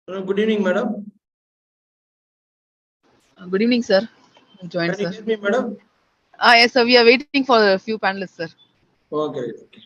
Good evening, madam. Good evening, sir. Joined, Can you sir. hear me, madam? Yes, sir. We are waiting for a few panelists, sir. Okay. Okay.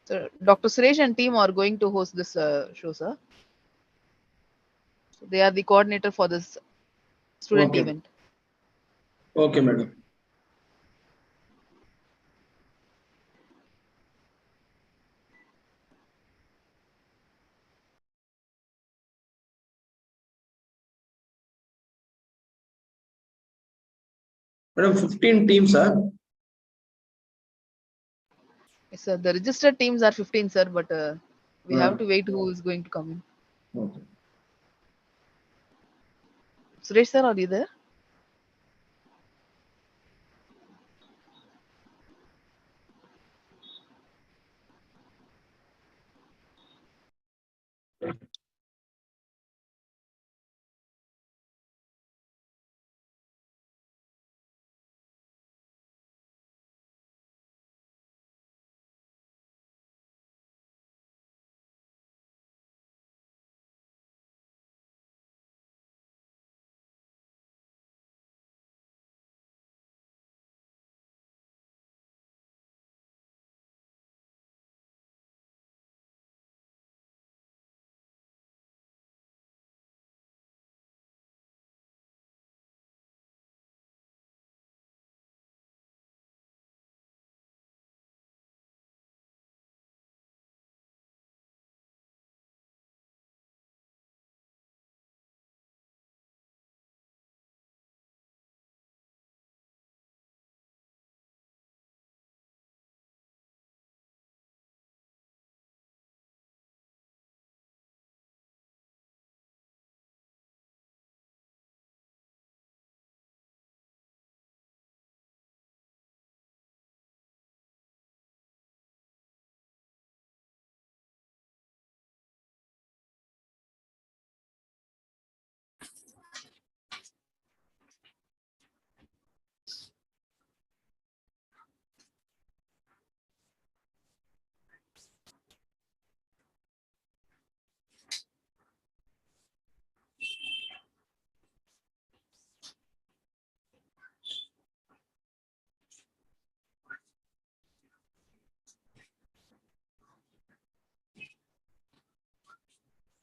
So, Dr. Suresh and team are going to host this show, sir. So they are the coordinator for this student Okay. event. Okay, madam. Madam, 15 teams, sir. Yes, sir. The registered teams are 15, sir, but we have Madam. to wait who is going to come in. Okay. Suresh, sir, are you there?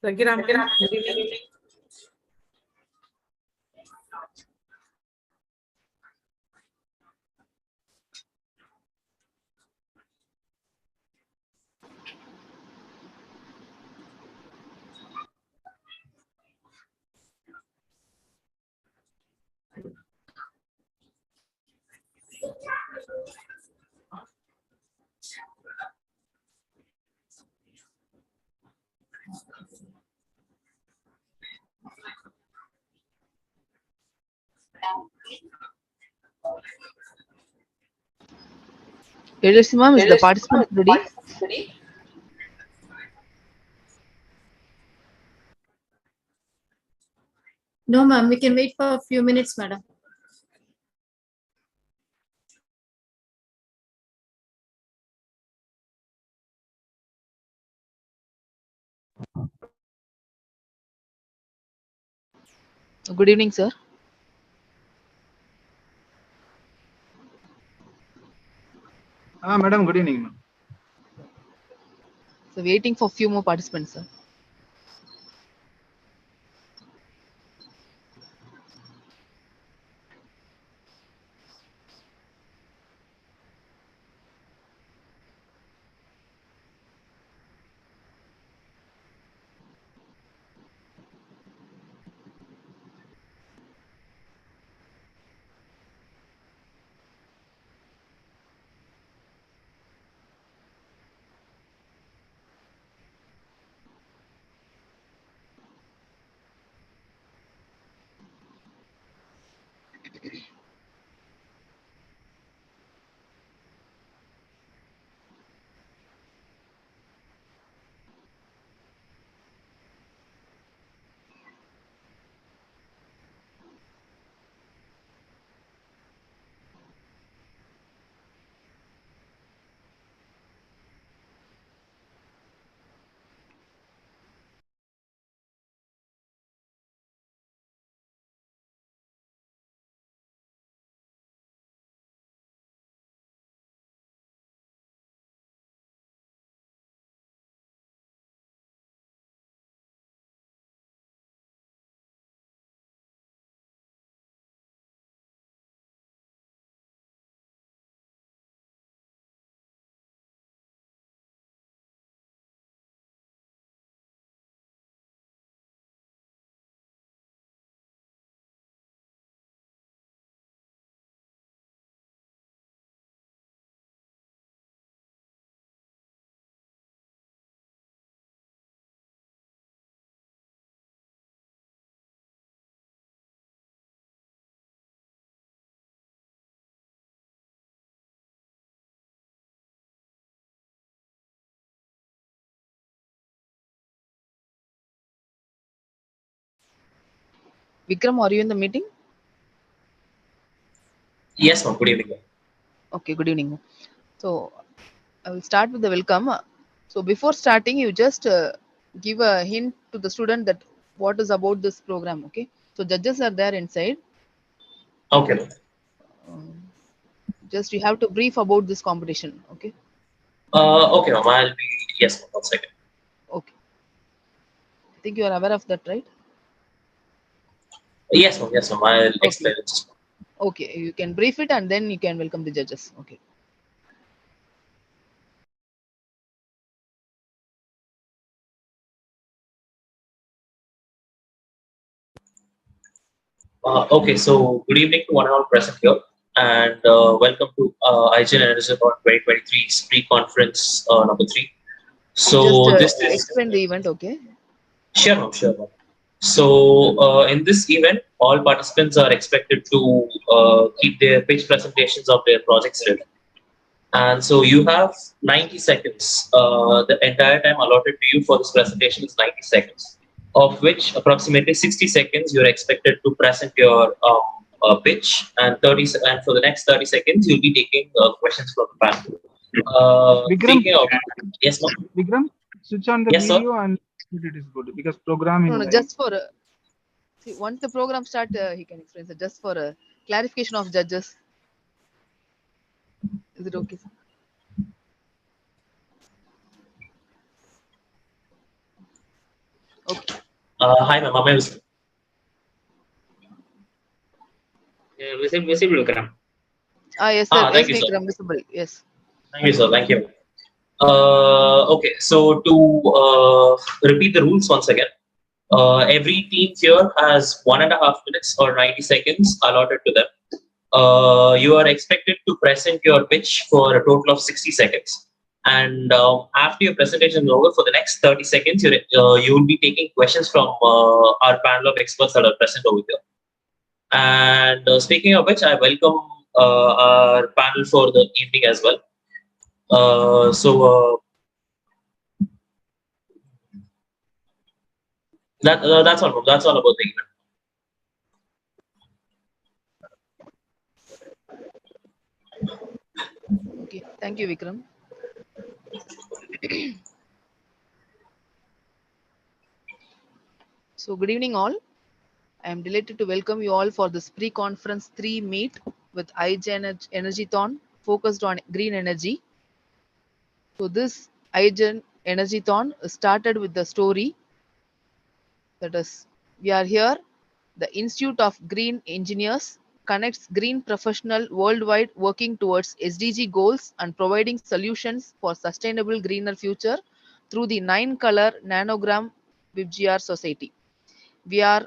Sagira, ma'am. Good evening. Tejasvi, ma'am, is the participant ready? No, ma'am, we can wait for a few minutes, madam. Good evening, sir. Madam, good evening. So waiting for few more participants, sir. Vikram, are you in the meeting? Yes, ma'am. Good evening. Okay, good evening. So I will start with the welcome. So before starting, you just give a hint to the student that what is about this program. Okay. So judges are there inside. Okay, ma'am. Just you have to brief about this competition. Okay. Okay, ma'am. I'll be, yes, ma'am. 1 second. Okay. I think you are aware of that, right? Yes, ma'am. Yes, ma'am. I'll Okay. explain it. Okay. You can brief it and then you can welcome the judges. Okay. Okay, so good evening to one and all present here, and welcome to IGEN ENERGATHON 2023 pre-conference number 3. So Just this is explain the event. Okay. sure, ma'am, sure, ma'am. So in this event, all participants are expected to keep their pitch presentations of their projects ready. And so you have 90 seconds. The entire time allotted to you for this presentation is 90 seconds, of which approximately 60 seconds you're expected to present your pitch, and and for the next 30 seconds you'll be taking questions from the panel. Vikram, Speaking of, yes, ma'am. Vikram, switch on the Yes, sir. video and it is good because programming. No, just for see, once the program start, he can explain. So just for a clarification of judges. Is it okay, sir? Okay. Hi, ma'am. Am I visible? Visible, Vikram. Yes, sir. Yes, Thank you, sir. Vikram, visible. Yes. Thank you, sir. Thank you. Okay, so to repeat the rules once again, every team here has 1.5 minutes or 90 seconds allotted to them. You are expected to present your pitch for a total of 60 seconds. And after your presentation is over, for the next 30 seconds, you will be taking questions from our panel of experts that are present over here. And speaking of which, I welcome our panel for the evening as well. That's all. That's all about the event. Okay. Thank you, Vikram. So good evening, all. I am delighted to welcome you all for this pre-conference 3 meet with IGEN ENERGATHON focused on green energy. So this IGEN ENERGATHON started with the story that is, we are here. The Institute of Green Engineers connects green professionals worldwide working towards SDG goals and providing solutions for sustainable greener future through the 9-color nanogram WebGR Society. We are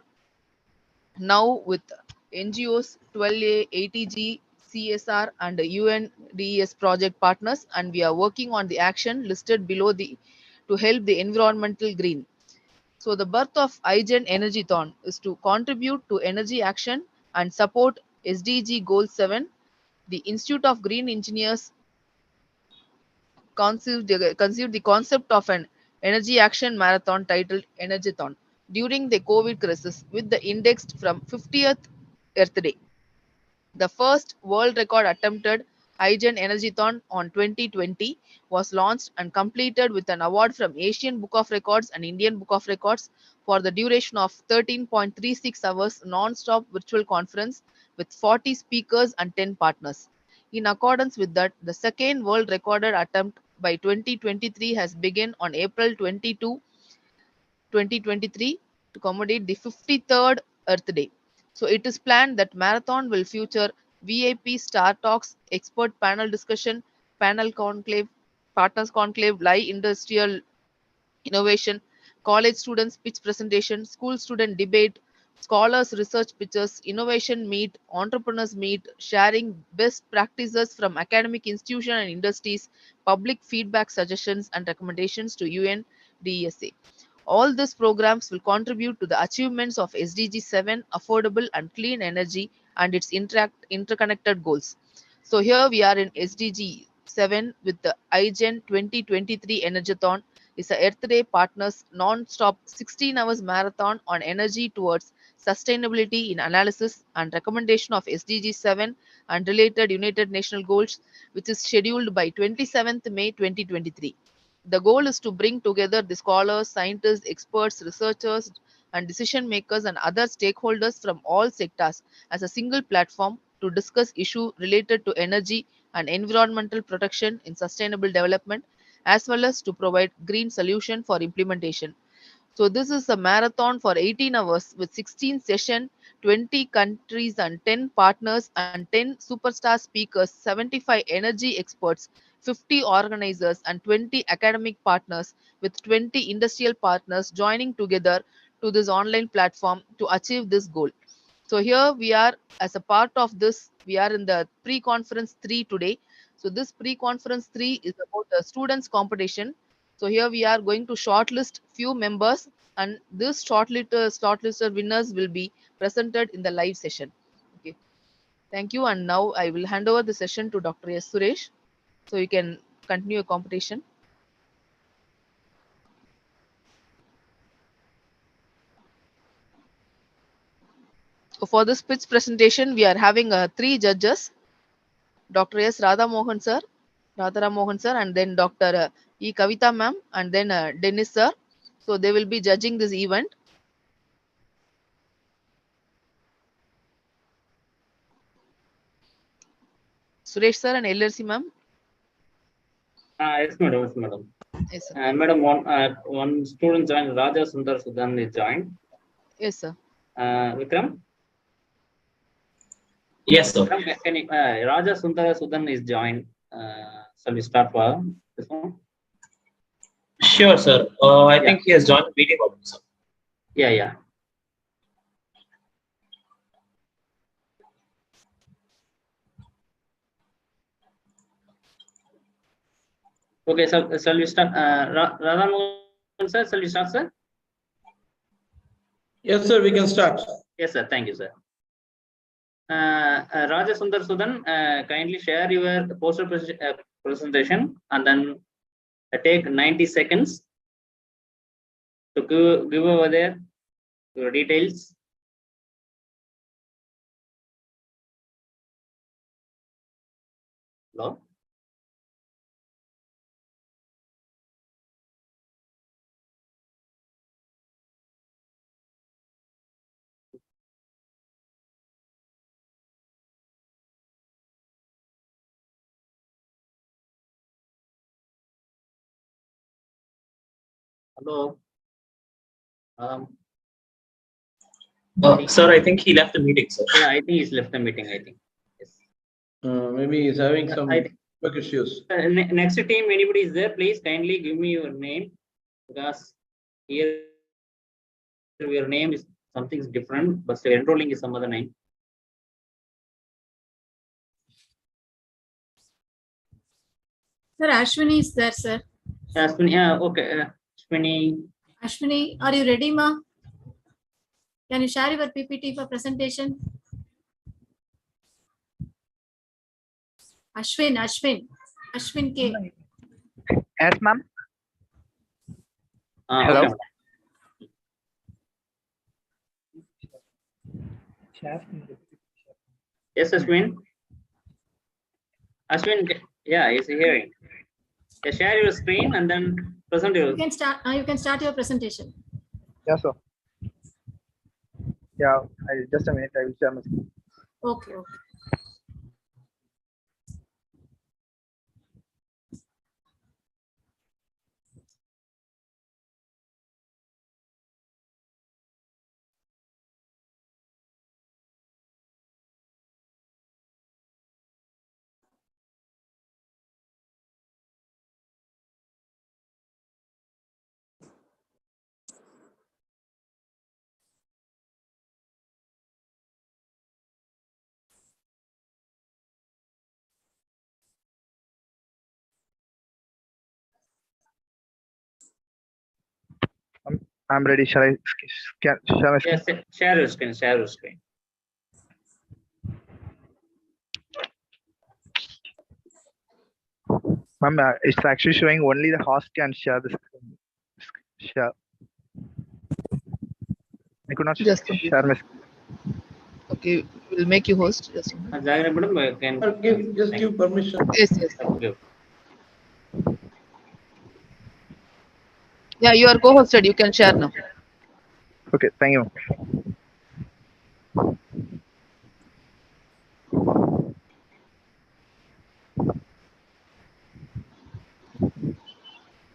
now with NGOs 12A, ATG, CSR and UNDES project partners, and we are working on the action listed below to help the environmental green. So the birth of IGEN ENERGATHON is to contribute to energy action and support SDG Goal 7. The Institute of Green Engineers conceived the concept of an energy action marathon titled ENERGATHON during the COVID crisis with the indexed from 50th Earth Day. The first world record attempted IGEN ENERGATHON on 2020 was launched and completed with an award from Asian Book of Records and Indian Book of Records for the duration of 13.36 hours non-stop virtual conference with 40 speakers and 10 partners. In accordance with that, the second world recorded attempt by 2023 has begun on April 22, 2023 to accommodate the 53rd Earth Day. So it is planned that marathon will feature VIP star talks, expert panel discussion, panel conclave, partners conclave, live industrial innovation, college students pitch presentation, school student debate, scholars research pitches, innovation meet, entrepreneurs meet, sharing best practices from academic institutions and industries, public feedback suggestions and recommendations to UNDESA. All these programs will contribute to the achievements of SDG 7, affordable and clean energy, and its interconnected goals. So here we are in SDG 7 with the IGEN 2023 Energathon is a Earth Day Partners non-stop 16 hours marathon on energy towards sustainability in analysis, and recommendation of SDG 7 and related United Nations goals, which is scheduled by 27th May 2023. The goal is to bring together the scholars, scientists, experts, researchers, and decision makers and other stakeholders from all sectors as a single platform to discuss issues related to energy and environmental protection in sustainable development, as well as to provide green solution for implementation. So this is a marathon for 18 hours with 16 sessions, 20 countries and 10 partners and 10 superstar speakers, 75 energy experts, 50 organizers and 20 academic partners with 20 industrial partners joining together to this online platform to achieve this goal. So here we are as a part of this, we are in the pre-conference 3 today. So this pre-conference 3 is about the students competition. So here we are going to shortlist few members and this shortlisted winners will be presented in the live session. Okay. Thank you. And now I will hand over the session to Dr. S. Suresh. So you can continue your competition. So for this pitch presentation, we are having 3 judges, Dr. S. Radhamohan sir, and then Dr. E. Kavita ma'am, and then Dennis sir. So they will be judging this event. Suresh sir and LRC ma'am. Yes, madam. Yes, madam. Yes, sir. Madam, one student joined. Raja Sundar Sudan is joined. Yes, sir. Vikram. Yes, sir. Vikram, can you, Raja Sundar Sudan is joined. Shall we start for this one? Sure, sir. I think he has joined the meeting already, sir. Yeah. Okay, so shall we start? Radhamohan sir, shall we start, sir? Yes, sir, we can start. Yes, sir. Thank you, sir. Raja Sundar Sudan, kindly share your poster presentation and then take 90 seconds to give over there your details. Hello? Hello? Sir, I think he left the meeting, sir. Yeah, I think he's left the meeting, I think. Yes. Maybe he's having some I think- network issues. Next team, anybody is there, please kindly give me your name, because here your name is something different, but enrolling is some other name. Sir, Ashwini is there, sir. Ashwini, yeah, okay. Ashwini, Ashwini, are you ready, ma? Can you share your PPT for presentation? Ashwin K. Yes, ma'am. hello. Hello. Yes, Ashwin. Ashwin, yeah, he's hearing. Yeah, share your screen and then present your. You can start your presentation. Yes, sir. Yeah, just a minute. I will share my screen. Okay. I'm ready. Shall I share my screen? Yes, share your screen. Share your screen. Ma'am, it's actually showing only the host can share the screen. Share. I could not Just share my. okay, we'll make you host. Just a minute. Jagana madam, can Or just give permission. Yes, yes. give. Yeah, you are co-hosted. You can share now. Okay, thank you.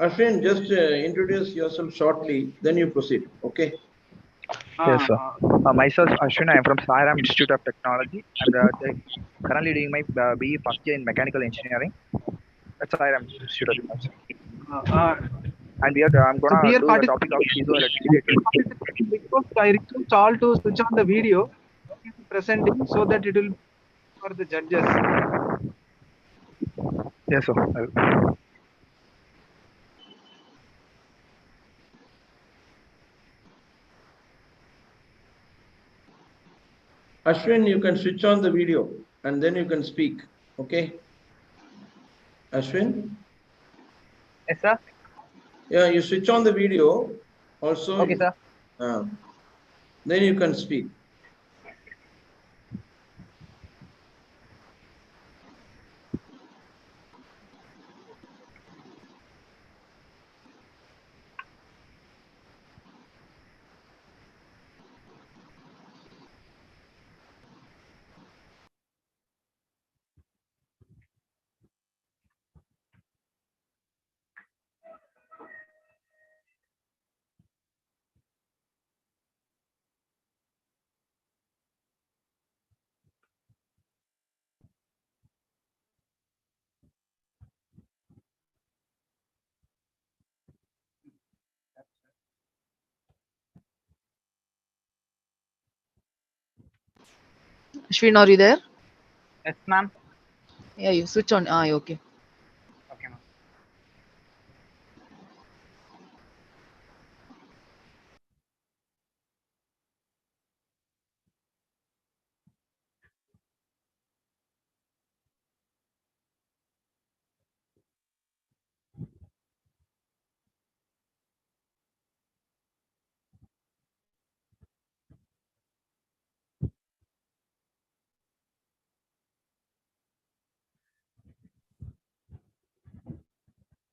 Ashwin, just introduce yourself shortly, then you proceed. Okay. Yes, sir. Myself, Ashwin. I am from Sairam Institute of Technology, and currently doing my BE first year in mechanical engineering at Sairam Institute of Technology. And I'm So gonna dear do the topic of piezoelectricity. I request all to switch on the video presenting so that it will be for the judges. Yes, sir. Ashwin, you can switch on the video and then you can speak. Okay. Ashwin? Yes, sir. Yeah, you switch on the video also. Okay, sir. Then you can speak. Ashwin, are you there? Yes, ma'am. Yeah, you switch on. Ah, okay. Okay, ma'am.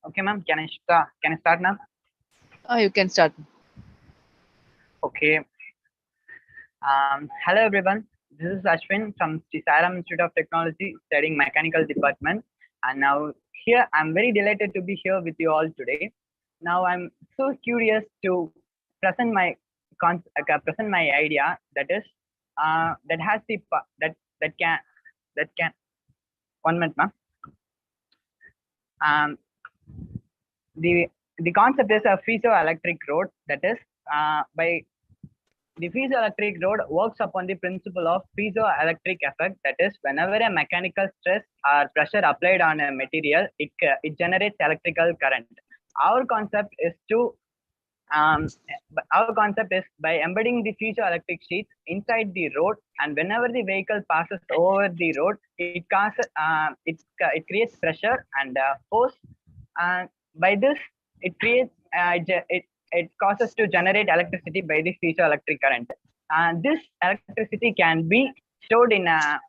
Okay, ma'am. Can I start? Can I start now? Ah, you can start. Okay. Hello, everyone. This is Ashwin from the Sairam Institute of Technology, studying mechanical department. And now here, I'm very delighted to be here with you all today. Now, I'm so curious to present my present my idea. That is, that has the that can 1 minute, ma'am. The concept is a piezoelectric rod. That is, by the piezoelectric rod works upon the principle of piezoelectric effect. That is, whenever a mechanical stress or pressure applied on a material, it generates electrical current. Our concept is by embedding the piezoelectric sheets inside the rod, and whenever the vehicle passes over the rod, it creates pressure and force, and by this it creates it causes to generate electricity by the piezoelectric current. And this electricity can be stored in a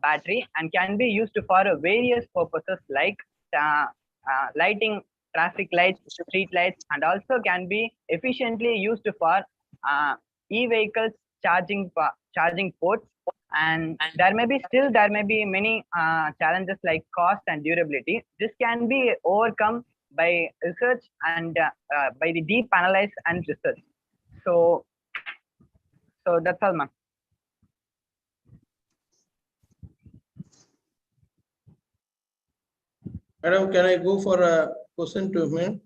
battery and can be used for various purposes like lighting traffic lights, street lights, and also can be efficiently used for e-vehicles charging ports. And there may be many challenges like cost and durability. This can be overcome by research and by the deep analysis and research. So that's all, ma'am. Madam, can I go for a question to him?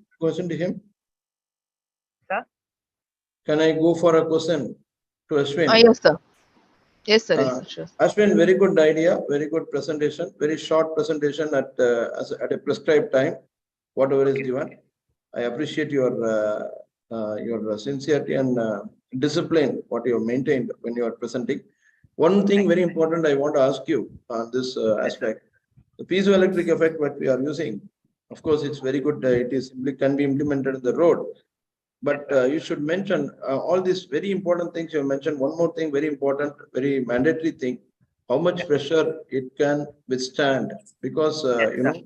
Sir? Can I go for a question to Ashwin? Ah, yes, sir. Yes, sir. Yes, sir. Sure. Ashwin, very good idea, very good presentation, very short presentation at a prescribed time, whatever is given. I appreciate your sincerity and discipline, what you have maintained when you are presenting. One thing very important I want to ask you on this aspect. The piezoelectric effect what we are using, of course, it's very good. It is can be implemented in the road. but you should mention all these very important things you mentioned. One more thing, very important, very mandatory thing, how much pressure it can withstand, because Yes, you sir. know,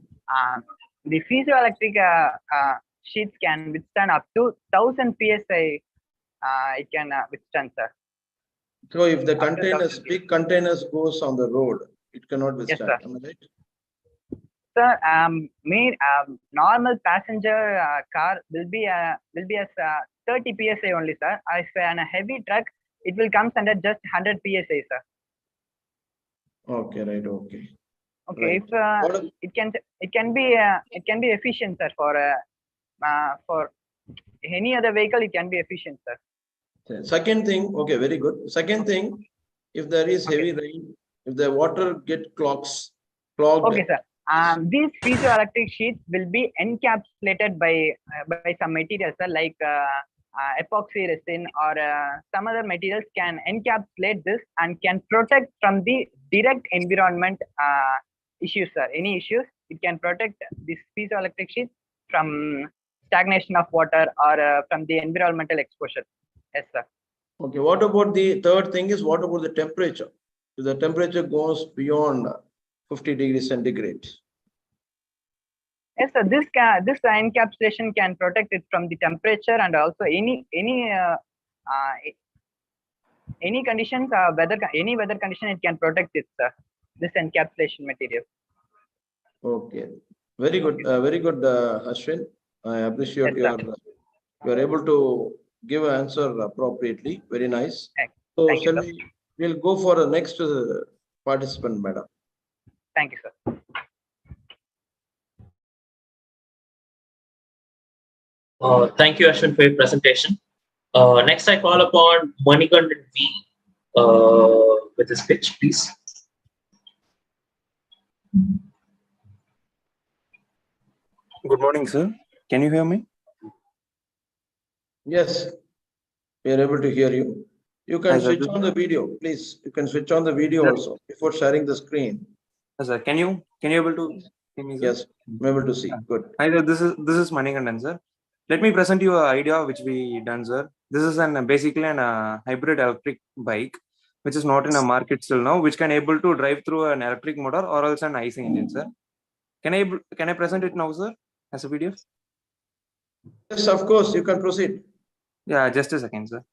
The piezoelectric sheets can withstand up to 1000 psi. It can withstand, sir. so if the Up to containers, 1000 big containers goes on the road, it cannot Yes, withstand. sir. Am I right? Sir, normal passenger car will be as 30 psi only, sir. If on a heavy truck, it will come under just 100 psi, sir. Okay, right. Okay. Okay, Right. if it can be efficient, sir. For any other vehicle, it can be efficient, sir. Second thing, okay, very good. Second thing, if there is heavy rain, if the water clogged. Okay, sir. These piezoelectric sheets will be encapsulated by some materials, sir, like epoxy resin or some other materials can encapsulate this and can protect from the direct environment issues, sir. Any issues, it can protect this piezoelectric sheet from stagnation of water or from the environmental exposure. Yes, sir. Okay, what about the third thing is, what about the temperature? If the temperature goes beyond 50 degrees centigrade. Yes, sir. This encapsulation can protect it from the temperature and also any conditions, any weather condition. It can protect it, sir. This encapsulation material. Okay, very good, Ashwin. I appreciate Yes, you are able to give an answer appropriately. Very nice. So Thank you, shall sir. we'll go for the next participant, madam. Thank you, sir. Thank you, Ashwin, for your presentation. Next, I call upon Manikandan V with his pitch, please. Good morning, sir. Can you hear me? Yes, we are able to hear you. You can switch on the video, please. You can switch on the video also before sharing the screen. Yes, sir. Can you able to hear me, sir? Yes, I'm able to see. Good. Hi, sir. This is Manikandan, sir. Let me present you an idea which we done, sir. This is basically an hybrid electric bike, which is not in a market still now, which can able to drive through an electric motor or else an ICE engine, sir. Can I present it now, sir, as a video? Yes, of course, you can proceed. Yeah, just a second, sir.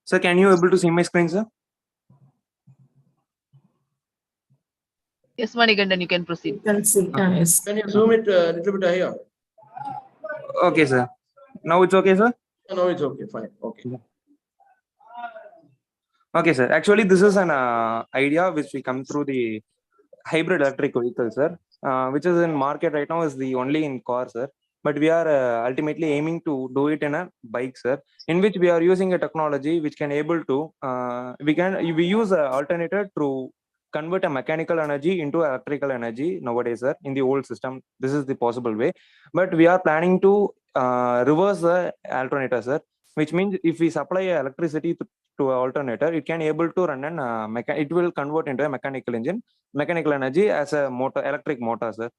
Sir, can you able to see my screen, sir? Yes, Manikandan, you can proceed. Can see. Yes. Can you zoom it a little bit higher? Okay, sir. Now it's okay, sir? No, it's okay. Fine. Okay. Okay, sir. Actually, this is an idea which we come through the hybrid electric vehicle, sir, which is in market right now is the only in car, sir. But we are ultimately aiming to do it in a bike, sir, in which we are using a technology which can able to we use an alternator to convert a mechanical energy into electrical energy nowadays, sir. In the old system, this is the possible way, but we are planning to reverse the alternator, sir, which means if we supply electricity to an alternator, it can able to run an it will convert into a mechanical energy as a electric motor, sir,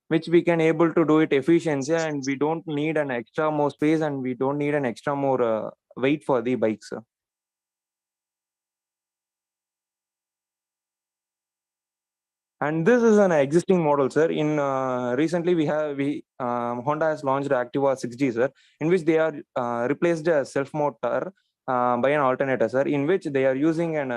which we can able to do it efficiency, and we don't need an extra more space and we don't need an extra more weight for the bike, sir. And this is an existing model, sir. In recently Honda has launched Activa 6G, sir, in which they are replaced a self motor by an alternator, sir, in which they are using an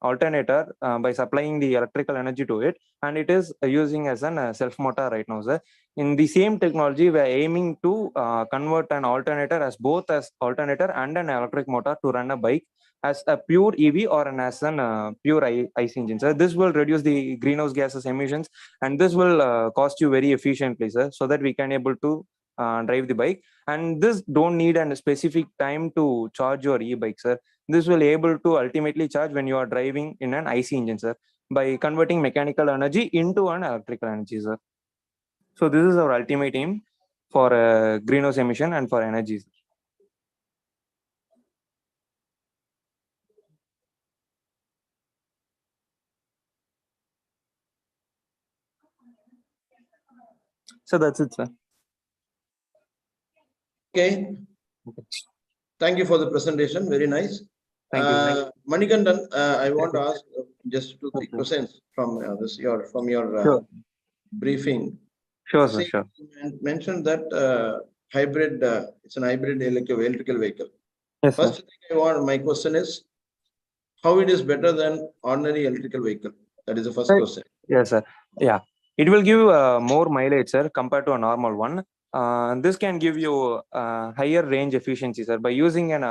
alternator by supplying the electrical energy to it, and it is using as an self motor right now, sir. In the same technology, we are aiming to convert an alternator as both as alternator and an electric motor to run a bike as a pure EV or as an pure ICE engine, sir. This will reduce the greenhouse gases emissions, and this will cost you very efficiently, sir, so that we can able to drive the bike, and this don't need a specific time to charge your e-bike, sir. This will able to ultimately charge when you are driving in an IC engine, sir, by converting mechanical energy into an electrical energy, sir. So this is our ultimate aim for greenhouse emission and for energy, sir. So that's it, sir. Okay. Thank you for the presentation. Very nice. Thank you. Manikandan, I want to ask just 2-3 questions from your Sure. briefing. Sure, sir. See, Sure. you mentioned that hybrid, it's an hybrid electrical vehicle. Yes, sir. First thing my question is, how it is better than ordinary electrical vehicle? That is the first question. Yes, sir. Yeah, it will give more mileage, sir, compared to a normal one. This can give you higher range efficiency, sir. By using an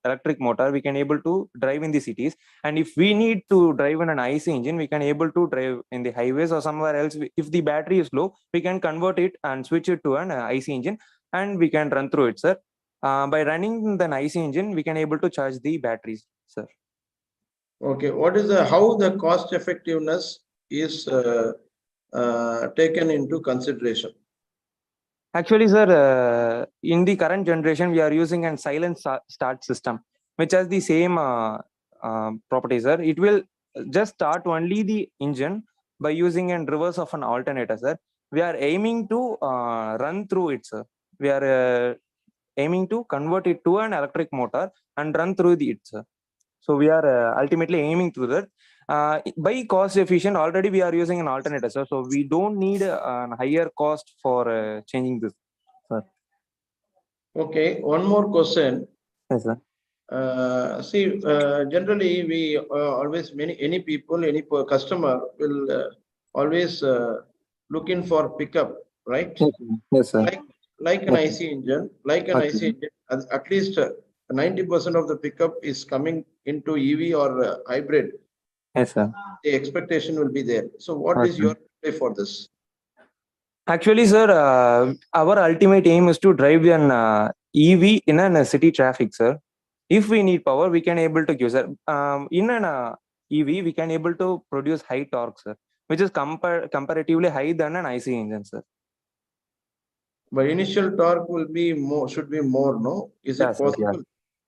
electric motor, we can able to drive in the cities. And if we need to drive in an IC engine, we can able to drive in the highways or somewhere else. If the battery is low, we can convert it and switch it to an IC engine, and we can run through it, sir. By running the IC engine, we can able to charge the batteries, sir. Okay, how the cost effectiveness is taken into consideration? Actually, sir, in the current generation, we are using a silent start system, which has the same properties, sir. It will just start only the engine by using a reverse of an alternator, sir. We are aiming to run through it, sir. We are aiming to convert it to an electric motor and run through it, sir. So we are ultimately aiming to that. By cost efficient, already we are using an alternator, sir. So we don't need a higher cost for changing this, sir. Okay, one more question. Yes, sir. Generally we always any customer will always looking for pickup, right? Yes, sir. Like an IC engine, at least 90% of the pickup is coming into EV or hybrid. Yes, sir. The expectation will be there. So what is your play for this? Actually, sir, our ultimate aim is to drive an EV in a city traffic, sir. If we need power, we can able to give, sir. In an EV, we can able to produce high torque, sir, which is comparatively high than an IC engine, sir. But initial torque will be more, should be more, no? Is it possible?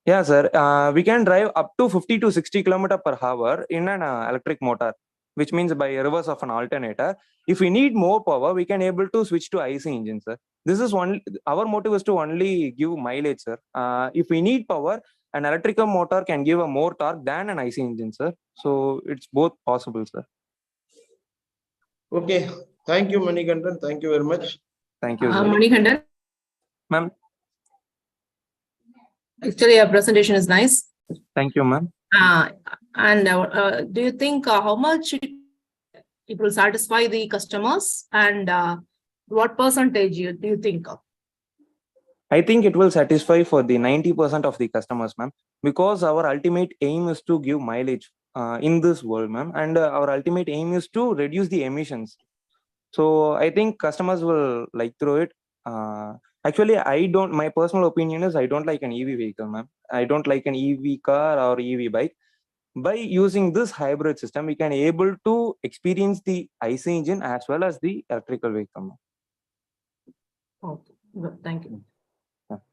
Yeah, sir. We can drive up to 50 to 60 km per hour in an electric motor, which means by reverse of an alternator. If we need more power, we can able to switch to IC engine, sir. This is our motive is to only give mileage, sir. If we need power, an electrical motor can give a more torque than an IC engine, sir. So it's both possible, sir. Okay. Thank you, Manikandan. Thank you very much. Thank you, sir. Manikandan, Ma'am. actually your presentation is nice. Thank you, ma'am. And do you think how much it will satisfy the customers, and what percentage do you think of? I think it will satisfy for the 90% of the customers, ma'am, because our ultimate aim is to give mileage in this world, ma'am, and our ultimate aim is to reduce the emissions. So I think customers will like through it. Actually, my personal opinion is I don't like an EV vehicle, ma'am. I don't like an EV car or EV bike. By using this hybrid system, we can able to experience the IC engine as well as the electrical vehicle, ma'am. Okay, good. Thank you.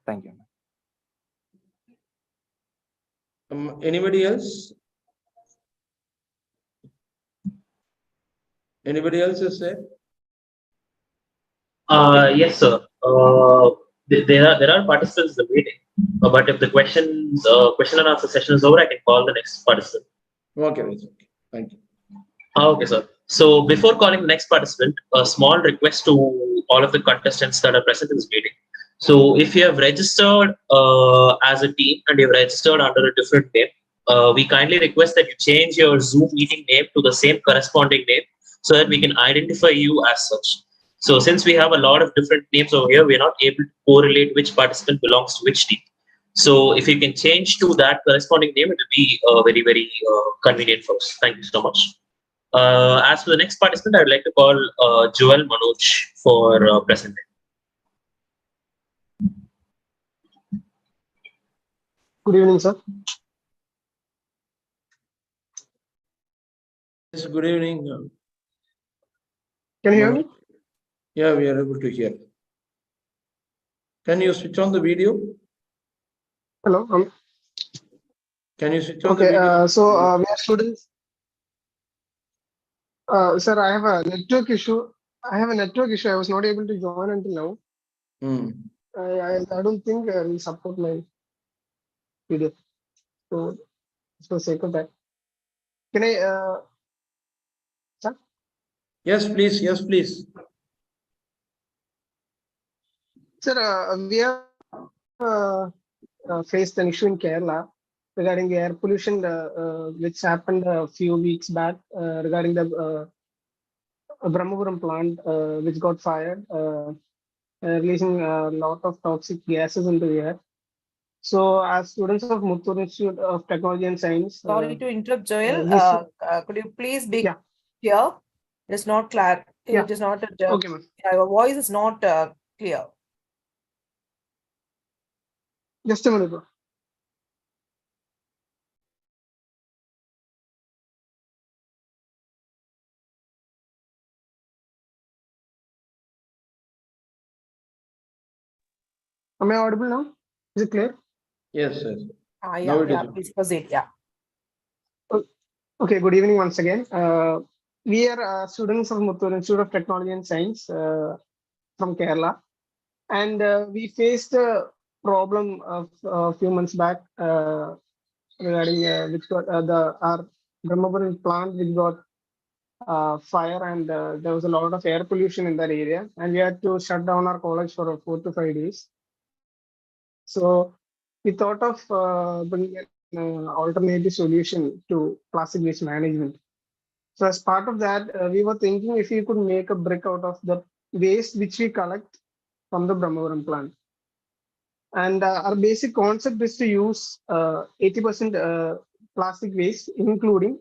Thank you. Anybody else? Anybody else is there? Yes, sir. There are participants in the meeting, but if the question and answer session is over, I can call the next participant. Okay, thank you. Okay, sir. So before calling the next participant, a small request to all of the contestants that are present in this meeting. So if you have registered as a team and you've registered under a different name, we kindly request that you change your Zoom meeting name to the same corresponding name so that we can identify you as such. So since we have a lot of different names over here, we're not able to correlate which participant belongs to which team. So if you can change to that corresponding name, it will be very, very convenient for us. Thank you so much. As for the next participant, I would like to call Joel Manoj for presenting. Good evening, sir. Yes, good evening. Can you hear me? Yeah, we are able to hear. Can you switch on the video? Hello. Can you switch on the Okay. video? We are students. Sir, I have a network issue. I was not able to join until now. I don't think we support my video. So, for sake of that, can I? Sir? Yes, please. Yes, please. Sir, we have faced an issue in Kerala regarding the air pollution, which happened a few weeks back regarding the Brahmapuram plant, which got fired, releasing a lot of toxic gases into the air. So, as students of Muttur Institute of Technology and Science, Sorry to interrupt, Joel. Could you please be clear? It's not clear. It is not. Okay, ma'am. Your voice is not clear. Just a minute, bro. Am I audible now? Is it clear? Yes, yes. Please proceed. Yeah. Okay, good evening once again. We are students of Muttur Institute of Technology and Science from Kerala. And we faced a problem of a few months back regarding which got our Brahmapuram plant which got fire, and there was a lot of air pollution in that area, and we had to shut down our college for 4 to 5 days. So we thought of bringing an alternative solution to plastic waste management. So as part of that, we were thinking if we could make a brick out of the waste which we collect from the Brahmapuram plant. And our basic concept is to use 80% plastic waste, including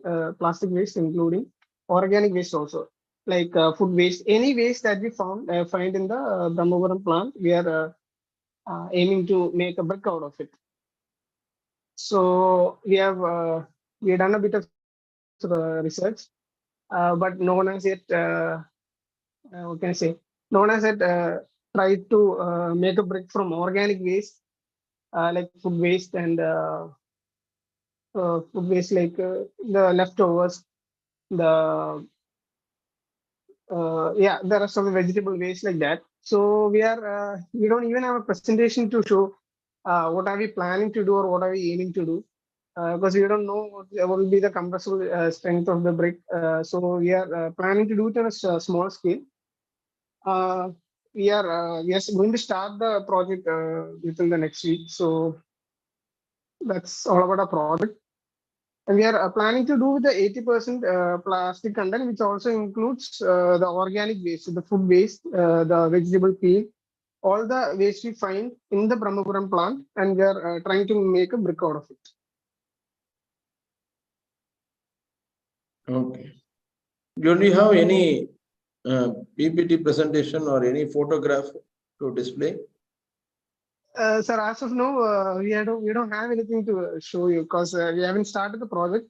organic waste also, like food waste. Any waste that we find in the Brahmapuram plant, we are aiming to make a brick out of it. So we have done a bit of research, but no one has yet what can I say? No one has yet tried to make a brick from organic waste, like food waste and food waste like the leftovers, the the rest of the vegetable waste like that. So we don't even have a presentation to show what are we planning to do or what are we aiming to do, because we don't know what will be the compressible strength of the brick. So we are planning to do it on a small scale. We are going to start the project within the next week. So that's all about our project. And we are planning to do the 80% plastic content, which also includes the organic waste, the food waste, the vegetable peel, all the waste we find in the Brahmapuram plant, and we are trying to make a brick out of it. Okay. Do you have any PPT presentation or any photograph to display? Sir, as of now, we don't have anything to show you because we haven't started the project.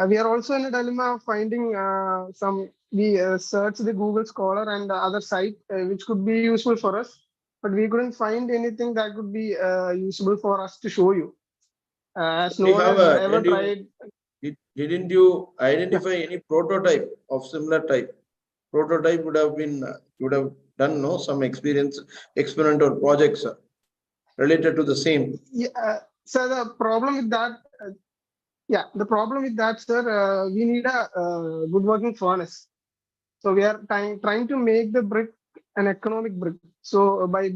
We are also in a dilemma of finding we searched the Google Scholar and the other site which could be useful for us, but we couldn't find anything that could be usable for us to show you. As no one has ever tried. Didn't you identify any prototype of similar type? Prototype would have been you would have done some experimental projects related to the same. Yeah, so the problem with that. Sir, we need a good working furnace. So we are trying to make the brick an economic brick. So by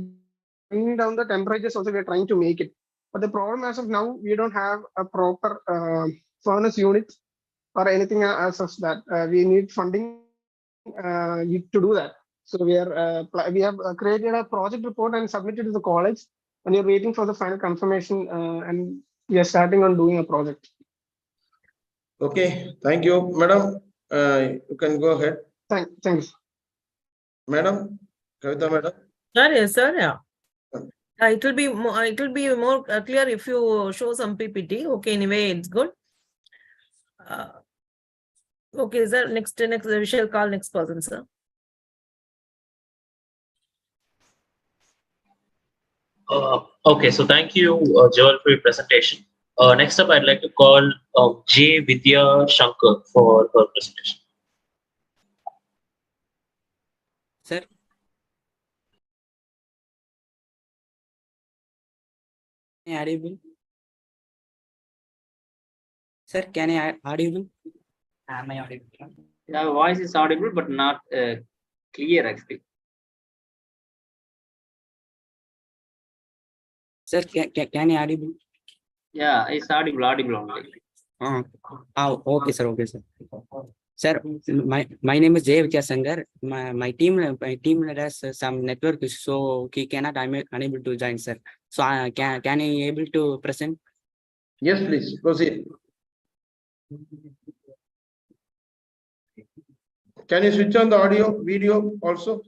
bringing down the temperatures, also we are trying to make it. But the problem as of now, we don't have a proper furnace unit or anything as of that. We need funding to do that. So we have created a project report and submitted to the college, and we're waiting for the final confirmation, and we are starting on doing a project. Okay, thank you, madam. You can go ahead. Thanks. Madam, Kavita madam. Sir, yes, sir. Yeah. It will be more. It will be more clear if you show some PPT. Okay, anyway, it's good. Okay, sir. Next, we shall call next person, sir. Okay, so thank you, Joel, for your presentation. Next up, I'd like to call J. Vidya Shankar for her presentation. Sir. Audible? Sir, can I audible? Am I audible? The voice is audible, but not clear actually. Sir, can I audible? Yeah, it's audible only. Okay, sir. Okay, sir. Sir, my name is Jay Vidyasankar. My team has some network issue, so he cannot. I'm unable to join, sir. So can I able to present? Yes, please proceed. Can you switch on the audio, video also?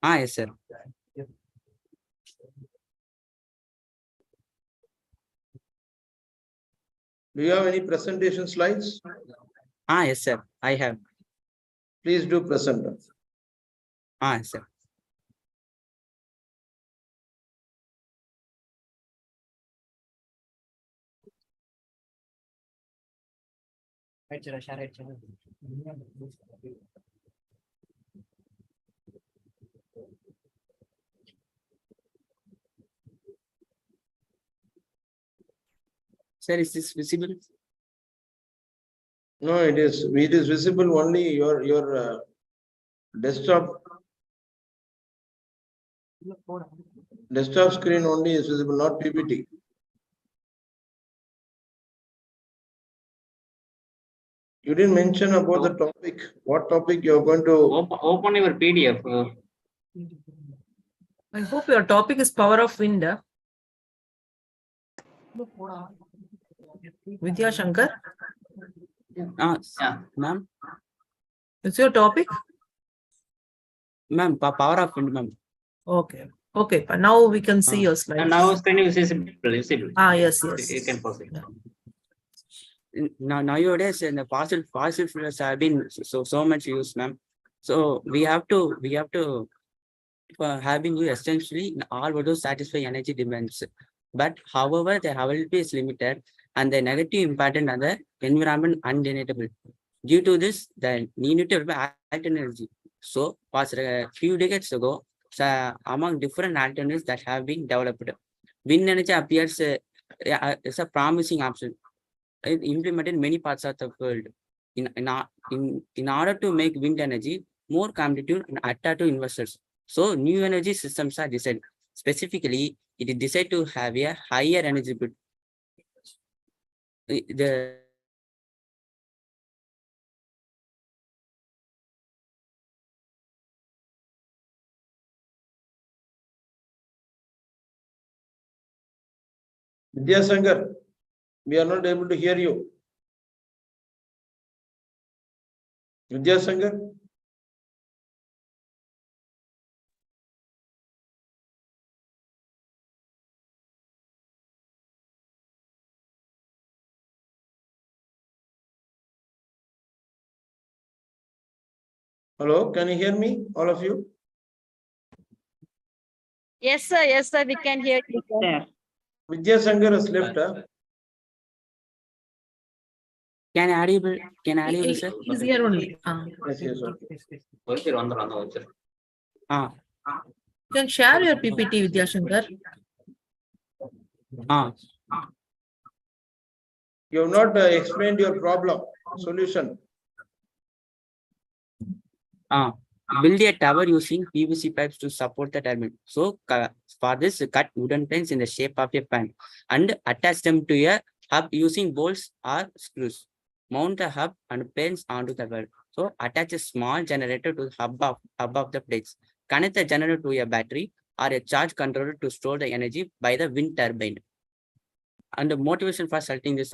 Yes, sir. Do you have any presentation slides? Yes, sir. I have. Please do present. Yes, sir. Sir, is this visible? No, it is visible only your desktop screen only is visible, not PPT. You didn't mention about the topic. What topic you are going to open your PDF? I hope your topic is power of wind. Vidya Shankar. Ma'am. It's your topic? Ma'am, power of wind, ma'am. Okay. Okay, but now we can see your slides. And now screen is visible. Yes. You can proceed. Nowadays, in the fossil fuels have been so much used, ma'am. So we have to have been used essentially in all order to satisfy energy demands. But however, the availability is limited and the negative impact on the environment undeniable. Due to this, the need to alternative energy. So, past a few decades ago, among different alternatives that have been developed, wind energy appears as a promising option. Implemented in many parts of the world. In order to make wind energy more competitive and attractive to investors. So new energy systems are designed. Specifically, it is designed to have a higher energy bit. Vidyasankar, we are not able to hear you. Vidyasankar? Hello, can you hear me, all of you? Yes, sir. Yes, sir. We can hear you, sir. Vidyasankar has left. Can I audible, sir? He's here only. Yes, okay. You can share your PPT, Vidya Shankar. You have not explained your problem, solution. Build a tower using PVC pipes to support the turbine. So for this, cut wooden planks in the shape of a pan and attach them to a hub using bolts or screws. Mount the hub and planes onto the wall. So attach a small generator to the hub above the plates. Connect the generator to a battery or a charge controller to store the energy by the wind turbine. And the motivation for selecting this,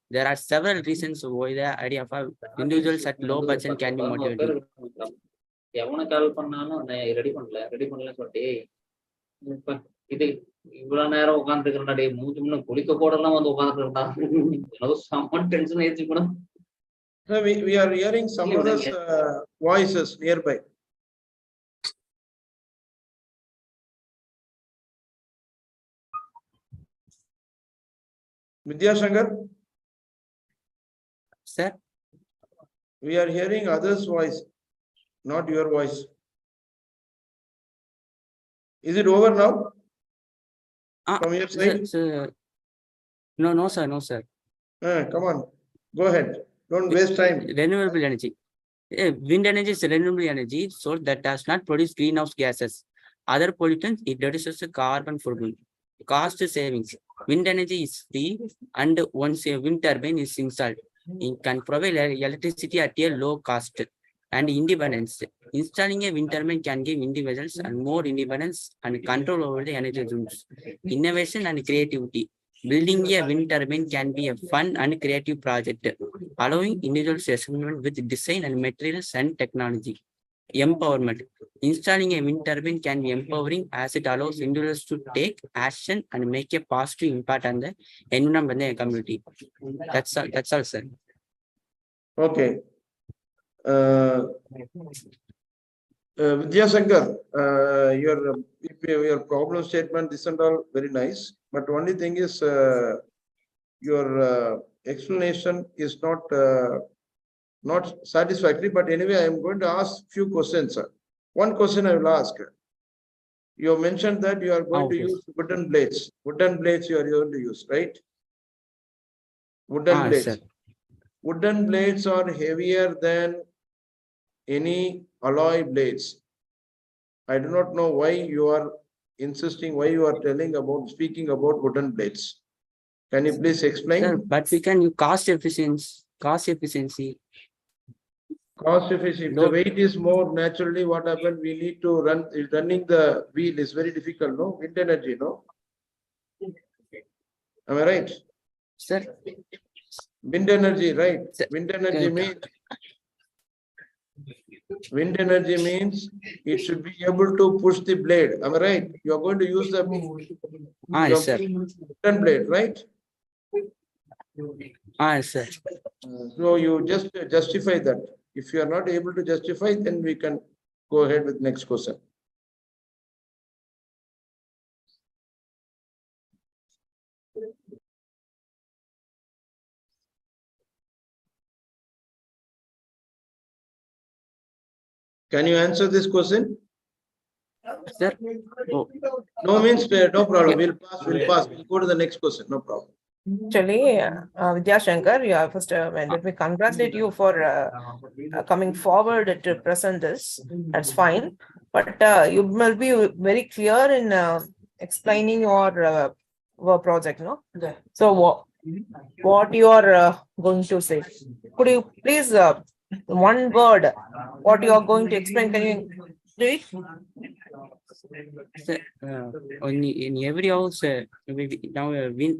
there are several reasons why the idea of individuals at low budget can be motivated. எவனை கால் பண்ணாலும் ready பண்ணல சொல்லிட்டு இது இவ்வளவு நேரம் உட்காந்துருக்கா டே மூஞ்சி முன்ன குளிக்க போடலாம் வந்து உட்காந்துருக்கா சம்மன் டென்ஷன் ஆயிடுச்சு கூட. No, we are hearing some others voices nearby. Vidya Shankar? Sir? We are hearing others' voice, not your voice. Is it over now? From your side? Sir, no, sir, no, sir. Come on, go ahead. Don't waste time. Renewable energy. Wind energy is renewable energy, so that does not produce greenhouse gases. Other pollutants, it reduces the carbon footprint. Cost savings. Wind energy is free, and once a wind turbine is installed, it can provide electricity at a low cost. And independence. Installing a wind turbine can give individuals and more independence and control over the energy use. Innovation and creativity. Building a wind turbine can be a fun and creative project, allowing individuals to experiment with design and materials and technology. Empowerment. Installing a wind turbine can be empowering as it allows individuals to take action and make a positive impact on the environment and the community. That's all, sir. Okay. Vidya Shankar, your problem statement, this and all, very nice. But only thing is, your explanation is not satisfactory. But anyway, I am going to ask few questions, sir. One question I will ask. You mentioned that you are going to use wooden blades. Wooden blades you are going to use, right? Wooden blades. Sir. Wooden blades are heavier than any alloy blades. I do not know why you are insisting, why you are speaking about wooden blades. Can you please explain? Sir, but we can use cost efficiency. Cost efficiency. If the weight is more, naturally what happens, we need to running the wheel is very difficult, no? Wind energy, no? Am I right? Sir. Wind energy, right? Sir. Wind energy means it should be able to push the blade. Am I right? You are going to use the Yes, sir. wooden blade, right? Yes, sir. So you just justify that. If you are not able to justify, then we can go ahead with next question. Can you answer this question? Sir? Oh. No means no problem. We'll pass. We'll go to the next question. No problem. Actually, Vidya Shankar, first let me congratulate you for coming forward to present this. That's fine. But you will be very clear in explaining your work project, no? So what you are going to say? Could you please one word what you are going to explain? Can you do it? Sir, in every house, now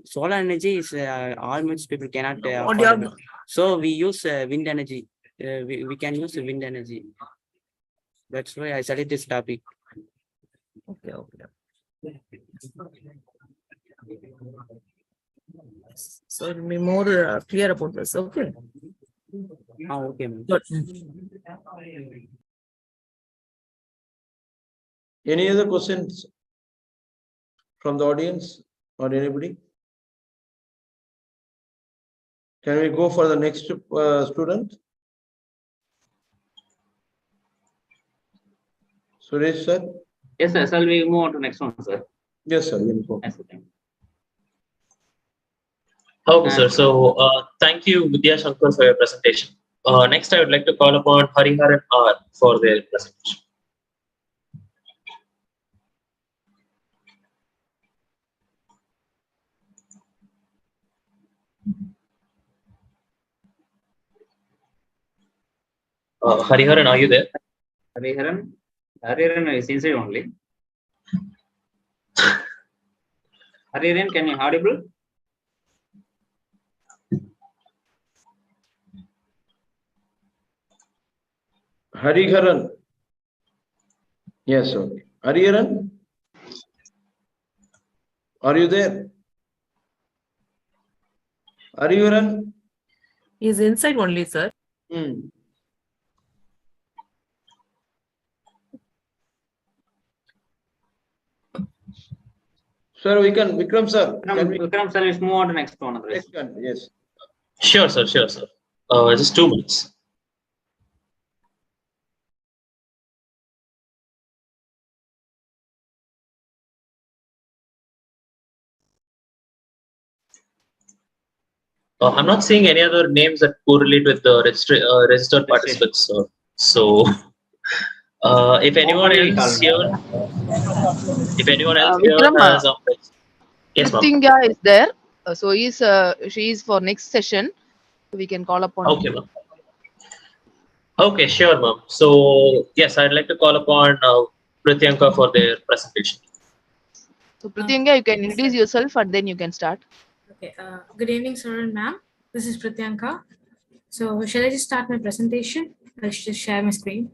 solar energy is almost people cannot afford it. So we use wind energy. We can use wind energy. That's why I selected this topic. Okay. So it'll be more clear about this. Okay. Okay, ma'am. Good. Any other questions from the audience or anybody? Can we go for the next student? Suresh sir? Yes, sir. Shall we move on to next one, sir? Yes, sir. We'll go. Yes, sir. Okay, sir. So thank you, Vidya Shankar, for your presentation. Next, I would like to call upon Hariharan R for their presentation. Hariharan, are you there? Hariharan is inside only. Hariharan, can you audible? Hariharan. Yes, okay. Hariharan? Are you there? Are you run? He's inside only, sir. Sir, we can, Vikram sir. Can we? Vikram sir, let's move on to next one. Next one, yes. Sure, sir. Sure, sir. Just 2 minutes. I'm not seeing any other names that correlate with the registered participants. So, if anyone else here, Vikram, has yes, ma'am. Prithingya is there. So she is for next session. We can call upon. Okay, ma'am. Okay, sure, ma'am. So, yes, I'd like to call upon Prityanka for their presentation. So Prithingya, you can introduce yourself and then you can start. Okay. Good evening, sir and ma'am. This is Prityanka. So shall I just start my presentation? I'll just share my screen.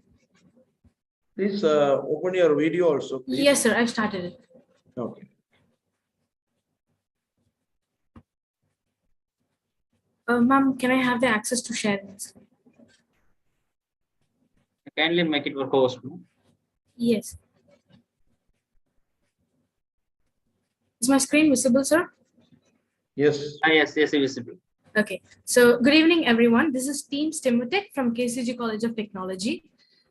Please open your video also. Please. Yes, sir. I've started it. Okay. Ma'am, can I have the access to share my screen? Kindly make it your host. Yes. Is my screen visible, sir? Yes. Yes, visible. Okay. So good evening, everyone. This is Team Stimutech from KCG College of Technology.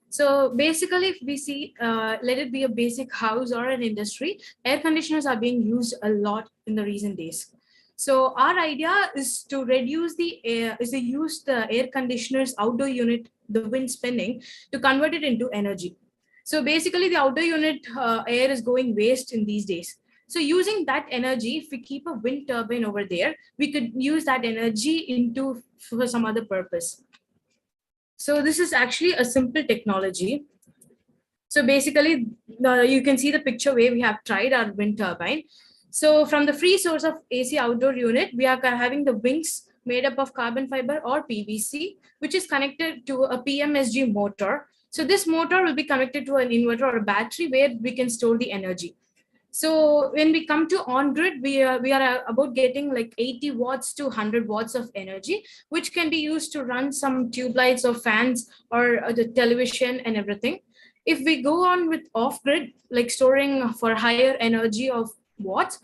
So basically, if we see, let it be a basic house or an industry, air conditioners are being used a lot in the recent days. So our idea is to reduce the air, use the air conditioners outdoor unit, the wind spinning, to convert it into energy. So basically, the outdoor unit air is going waste in these days. So using that energy, if we keep a wind turbine over there, we could use that energy for some other purpose. So this is actually a simple technology. So basically, you can see the picture where we have tried our wind turbine. So from the free source of AC outdoor unit, we are having the wings made up of carbon fiber or PVC, which is connected to a PMSG motor. So this motor will be connected to an inverter or a battery where we can store the energy. So when we come to on-grid, we are about getting like 80 watts to 100 watts of energy, which can be used to run some tube lights or fans or the television and everything. If we go on with off-grid, like storing for higher energy of watts,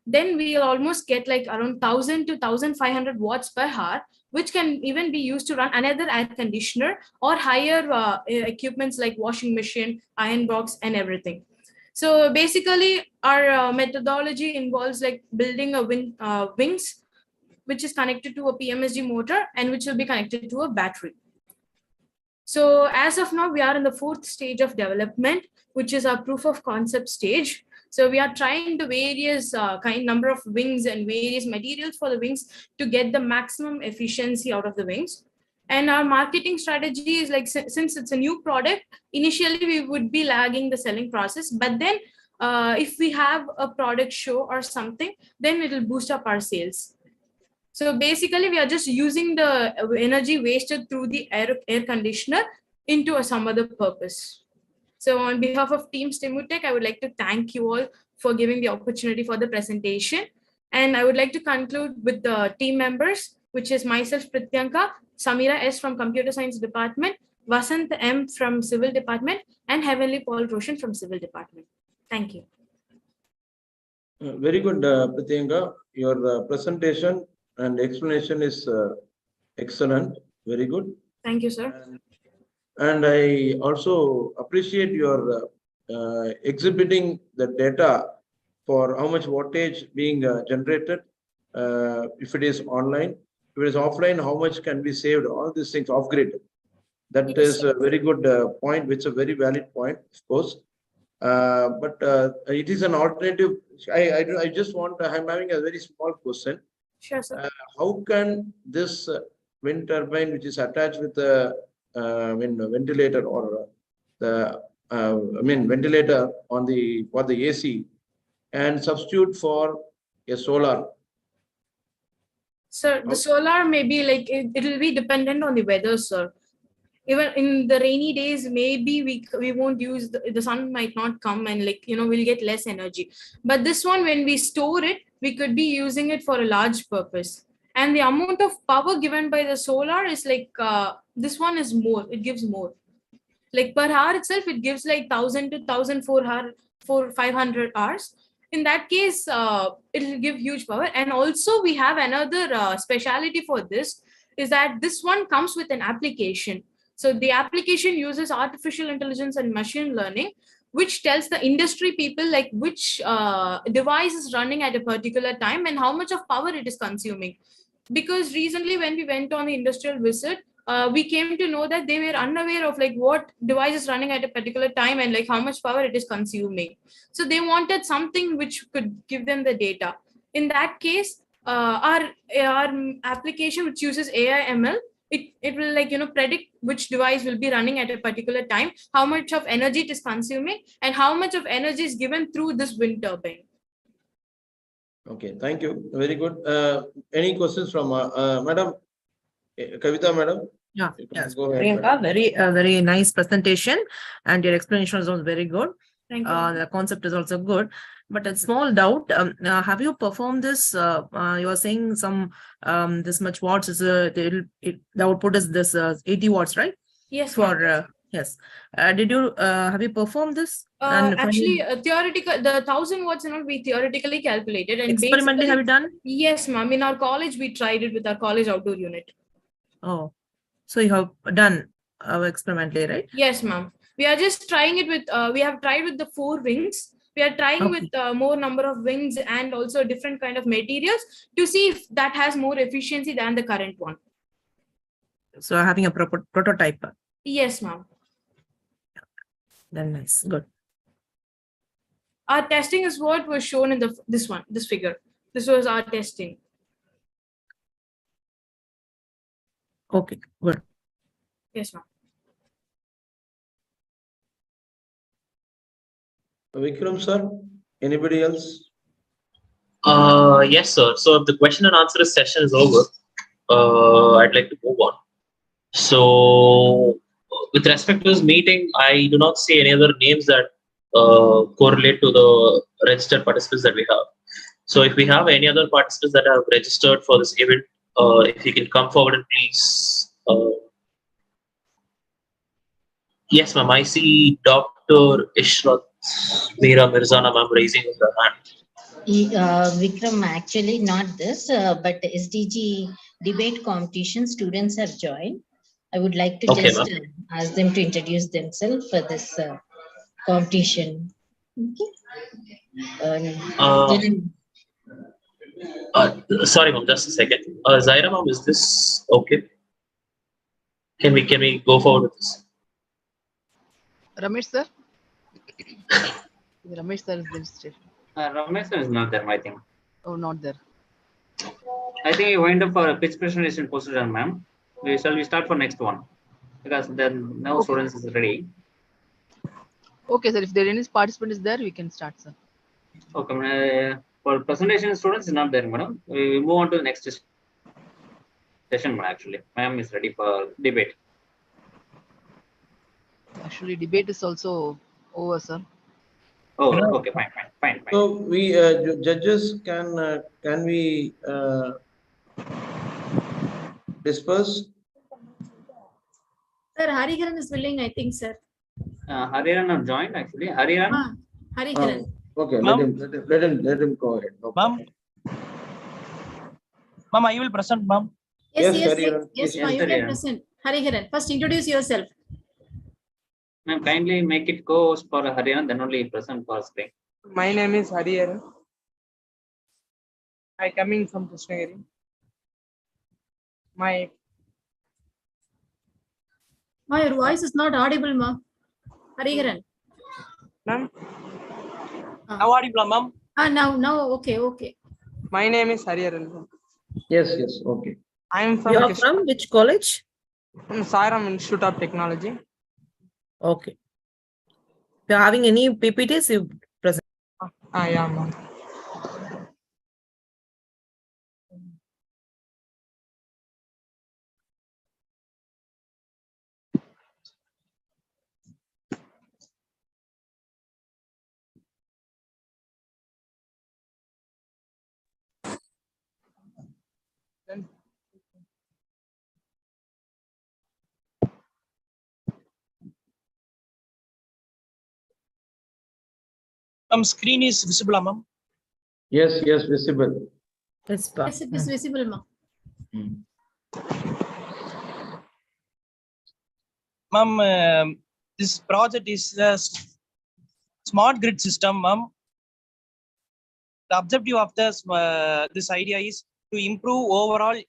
then we'll almost get like around 1000 to 1500 watts per hour, which can even be used to run another air conditioner or higher equipments like washing machine, iron box, and everything. So basically, our methodology involves like building a wings, which is connected to a PMSG motor and which will be connected to a battery. So as of now, we are in the 4th stage of development, which is our proof of concept stage. So we are trying the various number of wings and various materials for the wings to get the maximum efficiency out of the wings. And our marketing strategy is like, since it's a new product, initially we would be lagging the selling process. But then if we have a product show or something, then it will boost up our sales. So basically, we are just using the energy wasted through the air conditioner into some other purpose. So on behalf of Team Stimutech, I would like to thank you all for giving the opportunity for the presentation. And I would like to conclude with the team members, which is myself, Prityanka, Samira S. from Computer Science Department, Vasant M. from Civil Department, and Heavenly Paul Roshan from Civil Department. Thank you. Very good, Prityanka. Your presentation and explanation is excellent. Very good. Thank you, sir. And I also appreciate your exhibiting the data for how much wattage being generated. If it is online, if it is offline, how much can be saved, all these things off grid. That is a very good point, which is a very valid point, of course. But it is an alternative. I just want, I'm having a very small question. Sure, sir. How can this wind turbine, which is attached with the ventilator or the ventilator on the for the AC, and substitute for a solar? Sir, the solar may be like, it will be dependent on the weather, sir. Even in the rainy days, maybe we won't use the sun might not come, and like we'll get less energy. But this one, when we store it, we could be using it for a large purpose. And the amount of power given by the solar is like this one is more, it gives more. Like per hour itself, it gives like 1000 to 1400 for 500 hours. In that case, it will give huge power. And also we have another speciality for this, is that this one comes with an application. So the application uses artificial intelligence and machine learning, which tells the industry people like which device is running at a particular time and how much of power it is consuming. Because recently when we went on the industrial visit, we came to know that they were unaware of like what device is running at a particular time and like how much power it is consuming. So they wanted something which could give them the data. In that case, our application, which uses AI ML, it will like predict which device will be running at a particular time, how much of energy it is consuming, and how much of energy is given through this wind turbine. Okay, thank you. Very good. Any questions from Madam Kavita, Madam? Yeah, You can yes. go ahead, Priyanka, madam. very nice presentation, and your explanation was also very good. Thank you. The concept is also good, but a small doubt. Have you performed this? You are saying some this much watts is the output is this 80 watts, right? Yes, For ma'am. yes. Did you have you performed this? And Actually, theoretical, the 1000 watts we theoretically calculated, and experimentally have you done? Yes, ma'am. In our college, we tried it with our college outdoor unit. Oh, so you have done experimentally, right? Yes, ma'am. We are just trying it with. We have tried with the 4 wings. We are trying with more number of wings and also different kind of materials to see if that has more efficiency than the current one. So having a prototype. Yes, ma'am. Then nice, good. Our testing is what was shown in this figure. This was our testing. Okay, good. Yes, ma'am. Vikram, sir. Anybody else? Yes, sir. So if the question and answer session is over, I'd like to move on. So with respect to this meeting, I do not see any other names that correlate to the registered participants that we have. So if we have any other participants that have registered for this event, if you can come forward and please. Yes, ma'am. I see Dr. Ishrat Meera Mirzana, ma'am, raising her hand. Vikram, actually not this, but SDG debate competition students have joined. I would like to Okay, just ask them to introduce themselves for this competition. Okay. Sorry, ma'am, just a second. Zaira, ma'am, is this okay? Can we go forward with this? Ramesh sir? Ramesh sir is registered. Ramesh is not there, I think. Oh, not there. I think we wind up for a pitch presentation posted on ma'am. We start for next one because then now students is ready. Okay, sir. If there any participant is there, we can start, sir. Okay, for presentation students is not there, madam. We move on to the next session, actually. Ma'am is ready for debate. Actually, debate is also over, sir. Oh, okay, fine. So we judges can we disperse? Sir, Hariharan is willing, I think, sir. Hariharan have joined actually. Hariharan. Hariharan. Okay, let him go ahead. No Ma'am, I will present, ma'am. Yes, Hariharan, yes, please. ma'am, you can present. Hariharan, first introduce yourself. Ma'am, kindly make it co-host for Hariharan, then only present for screen. My name is Hariharan. I coming from Krishnagiri. Your voice is not audible, ma'am. Hariharan. Ma'am, now audible, ma'am. Now, okay. My name is Hariharan. Yes, okay. I am from. You are from which college? From Sairam Institute of Technology. Okay. If you're having any PPTs, you present. Yeah, ma'am. Screen is visible, ma'am. Yes, yes, visible. Yes, Yes, it is visible, ma'am. Ma'am, this project is a smart grid system, ma'am. The objective of this idea is to improve overall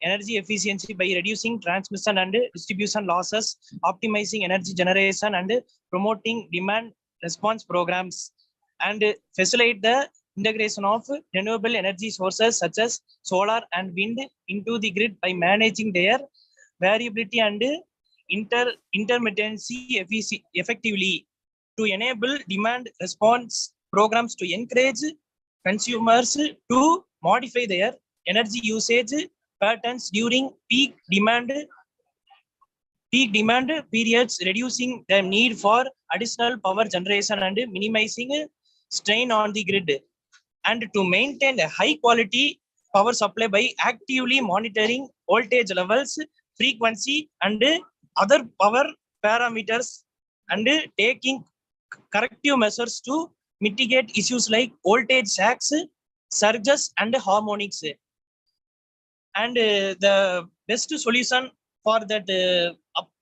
energy efficiency by reducing transmission and distribution losses, optimizing energy generation and promoting demand response programs, and facilitate the integration of renewable energy sources such as solar and wind into the grid by managing their variability and intermittency effectively, to enable demand response programs to encourage consumers to modify their energy usage patterns during peak demand periods, reducing the need for additional power generation and minimizing strain on the grid, and to maintain a high quality power supply by actively monitoring voltage levels, frequency, and other power parameters, and taking corrective measures to mitigate issues like voltage sags, surges, and harmonics. And the best solution for that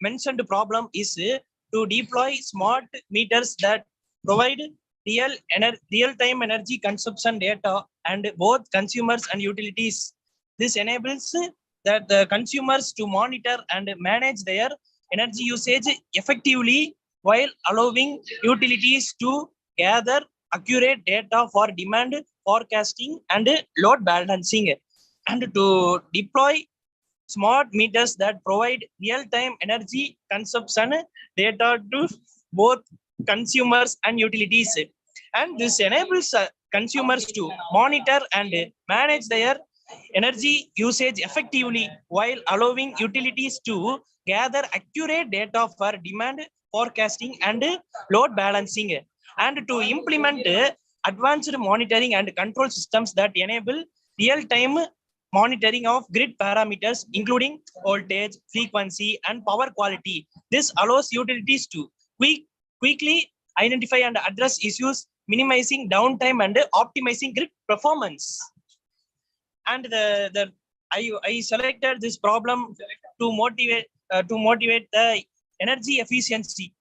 mentioned problem is to deploy smart meters that provide real-time energy consumption data and both consumers and utilities. This enables that the consumers to monitor and manage their energy usage effectively, while allowing utilities to gather accurate data for demand forecasting and load balancing, and to deploy smart meters that provide real-time energy consumption data to both consumers and utilities. And this enables consumers to monitor and manage their energy usage effectively, while allowing utilities to gather accurate data for demand forecasting and load balancing, and to implement advanced monitoring and control systems that enable real-time monitoring of grid parameters, including voltage, frequency, and power quality. This allows utilities to quickly identify and address issues, minimizing downtime and optimizing grid performance. And I selected this problem to motivate the energy efficiency.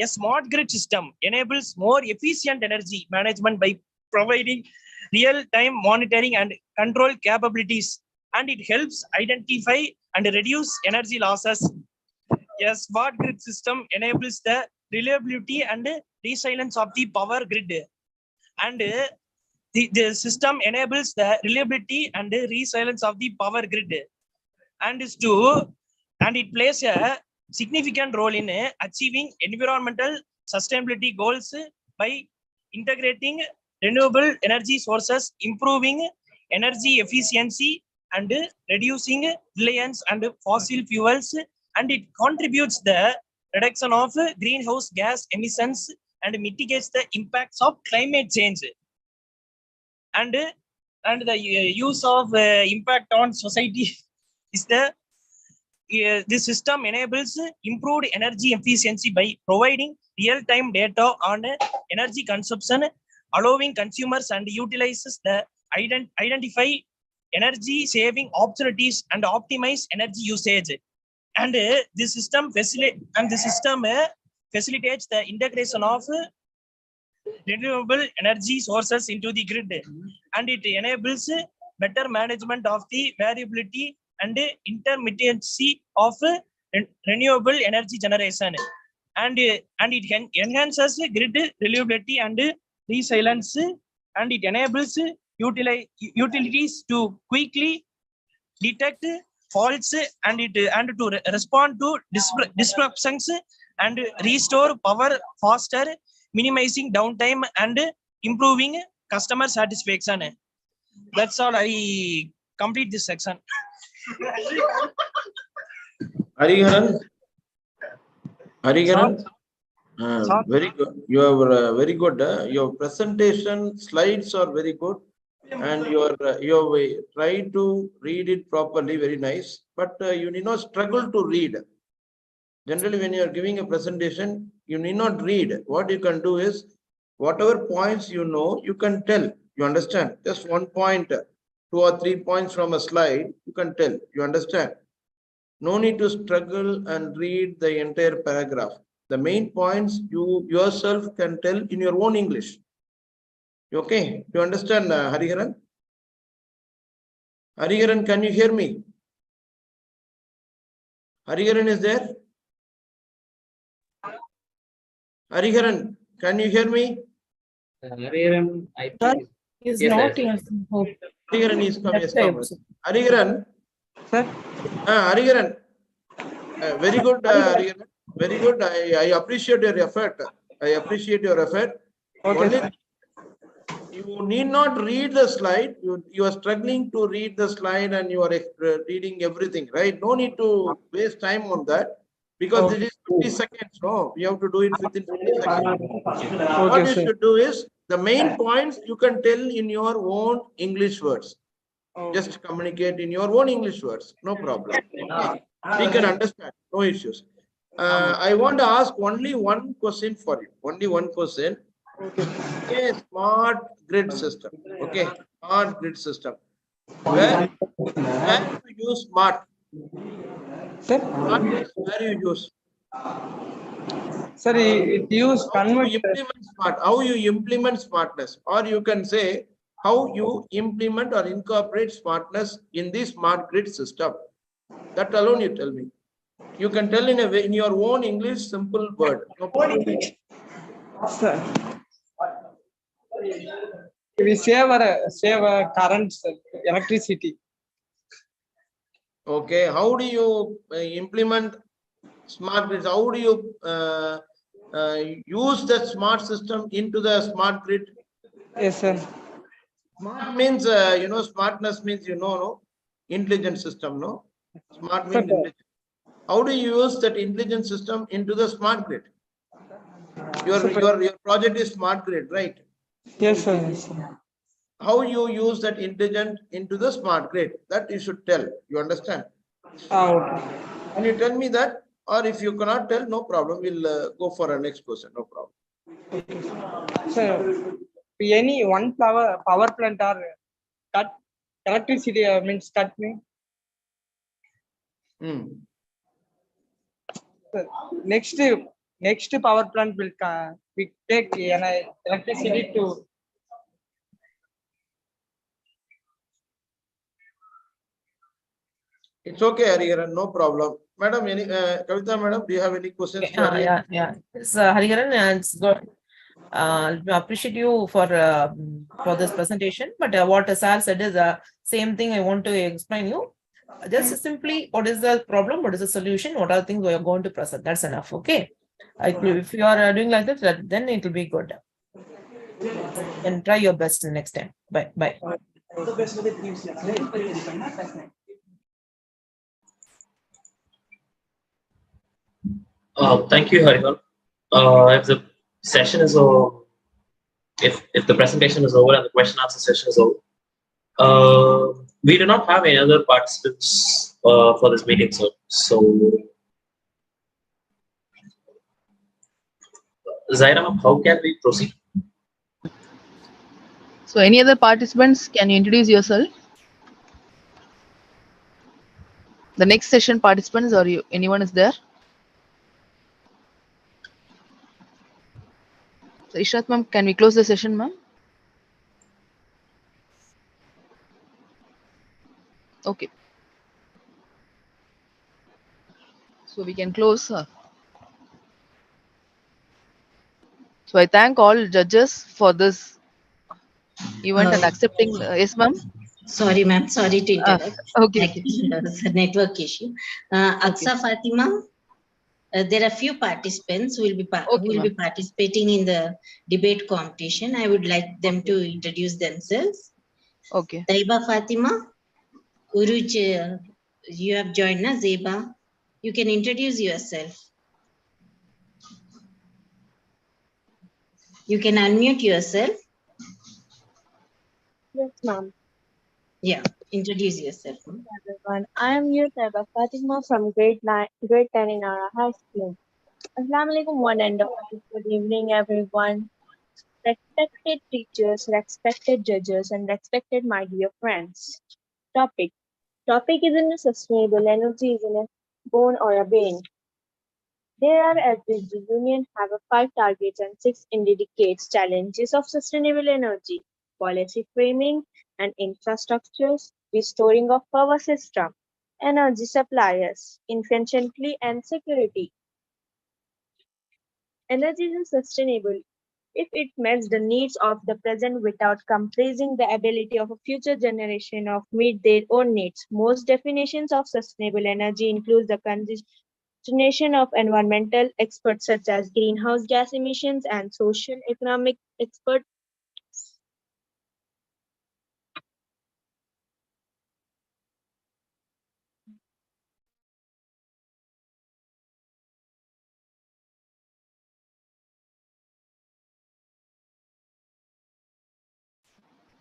A smart grid system enables more efficient energy management by providing real-time monitoring and control capabilities, and it helps identify and reduce energy losses. A smart grid system enables the reliability and resilience of the power grid, and the system enables the reliability and resilience of the power grid, and it plays a significant role in achieving environmental sustainability goals by integrating renewable energy sources, improving energy efficiency, and reducing reliance on fossil fuels, and it contributes the reduction of greenhouse gas emissions and mitigates the impacts of climate change. And the use of impact on society is this system enables improved energy efficiency by providing real-time data on energy consumption, allowing consumers and utilizers the identify energy saving opportunities and optimize energy usage. And this system facilitates the integration of renewable energy sources into the grid, and it enables better management of the variability and intermittency of renewable energy generation, and it enhances grid reliability and resilience, and it enables utilities to quickly detect faults and to respond to disruptions and restore power faster, minimizing downtime and improving customer satisfaction. That's all. I complete this section. Hariharan, very good. You are very good. Your presentation slides are very good. and you have tried to read it properly, very nice, but you need not struggle to read. Generally, when you are giving a presentation, you need not read. What you can do is, whatever points you know, you can tell. You understand? Just 1 point, 2 or 3 points from a slide, you can tell. You understand? No need to struggle and read the entire paragraph. The main points you yourself can tell in your own English. Okay? You understand, Hariharan? Hariharan, can you hear me? Hariharan is there? Hariharan, can you hear me? Hariharan, I Sir, think. is Yes, not sir. here. Hariharan is come. Yes, Left come. side. Hariharan. Sir. Hariharan. Very good, Hariharan. Very good. I appreciate your effort. I appreciate your effort. Okay, Only sir. you need not read the slide. You are struggling to read the slide and you are reading everything, right? No need to waste time on that because it is 50 seconds. No, we have to do it within 50 seconds. What Okay, you sir. should do is the main points you can tell in your own English words. Just communicate in your own English words. No problem. Okay. We can understand. No issues. I want to ask only one question for you. Only one question. Okay, smart grid system. Okay, smart grid system. Where you use smart? Smart is where you use. Sir, it use How convert. you implement smart? How you implement smartness? Or you can say how you implement or incorporate smartness in the smart grid system. That alone you tell me. You can tell in a way in your own English simple word. No problem. Sir, we save our current, sir, electricity. Okay, how do you implement smart grids? How do you use the smart system into the smart grid? Yes, sir. Smart means smartness means no intelligent system. No, smart means intelligent. How do you use that intelligent system into the smart grid? Your project is smart grid, right? Yes, sir. Yes, sir. How you use that intelligent into the smart grid? That you should tell. You understand? Okay. Can you tell me that? Or if you cannot tell, no problem. We'll go for our next person. No problem. Sir, any one power plant are cut electricity means cut me. Sir, next power plant will we take electricity to. It's okay, Hariharan, no problem. Madam, any Kavita, madam, do you have any questions to Hariharan? Yeah. It's Hariharan, it's good. I appreciate you for this presentation. But what Sir said is same thing I want to explain you. Just simply, what is the problem? What is the solution? What are the things we are going to present? That's enough. Okay. If you are doing like that, then it will be good. And try your best next time. Bye. Bye. Thank you, Hariharan. If the session is over, if the presentation is over and the question answer session is over, we do not have any other participants for this meeting, sir. So, Zaira, how can we proceed? So any other participants, can you introduce yourself? The next session participants, or anyone is there? So Ishrat ma'am, can we close the session, ma'am? Okay. So we can close. So I thank all judges for this event and accepting. Yes, ma'am. Sorry, ma'am. Sorry to interrupt. Okay. Actually, it's a network issue. Aksa Fatima, there are few participants who will be participating in the debate competition. I would like them to introduce themselves. Okay. Taiba Fatima, Uruj, you have joined us, Zeba. You can introduce yourself. You can unmute yourself. Yes, ma'am. Yeah, introduce yourself. Everyone, I am your Taiba Fatima from grade 10 in our high school. Assalamu alaikum, one and all. Good evening, everyone. Respected teachers, respected judges, and respected my dear friends. Topic. Topic isn't a sustainable energy, isn't a bone or a bane. There are at the Union have a 5 targets and 6 indicates challenges of sustainable energy, policy framing and infrastructures, restoring of power system, energy suppliers, efficiency and security. Energy is sustainable if it meets the needs of the present without compromising the ability of a future generation of meet their own needs. Most definitions of sustainable energy include the consideration of environmental experts such as greenhouse gas emissions and social economic experts.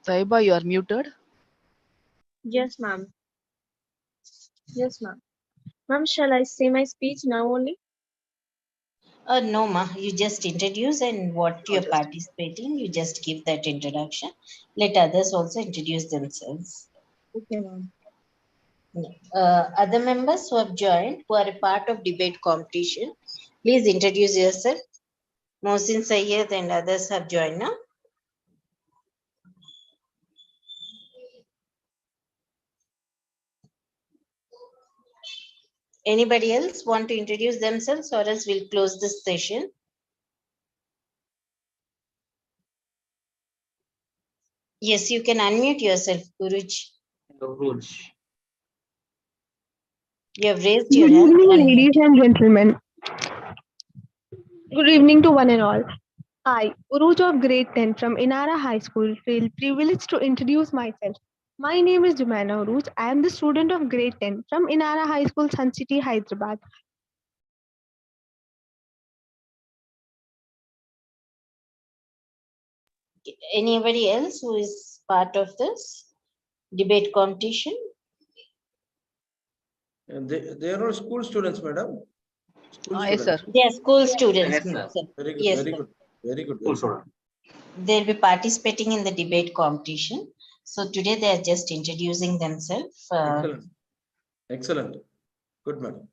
Taiba, you are muted. Yes, ma'am. Yes, ma'am. Ma'am, shall I say my speech now only? No, ma, you just introduce and what you're participating, you just give that introduction. Let others also introduce themselves. Okay, ma'am. Other members who have joined, who are a part of debate competition, please introduce yourself. Mohsin Sayyed and others have joined now. Anybody else want to introduce themselves or else we'll close this session? Yes, you can unmute yourself, Uruj. Uruj. You have raised Good your hand. evening, ladies and gentlemen. Good evening to one and all. I, Uruj of grade 10 from Inara High School, feel privileged to introduce myself. My name is Jumana Uruj. I am the student of grade 10 from Inara High School, Sun City, Hyderabad. Anybody else who is part of this debate competition? And they are all school students, madam. School Yes, sir. students. They are school students. Yes, sir. Very good, Yes, very sir. good, very good. Cool, sir. They'll be participating in the debate competition. So today they are just introducing themselves. Excellent. Excellent. Good, madam.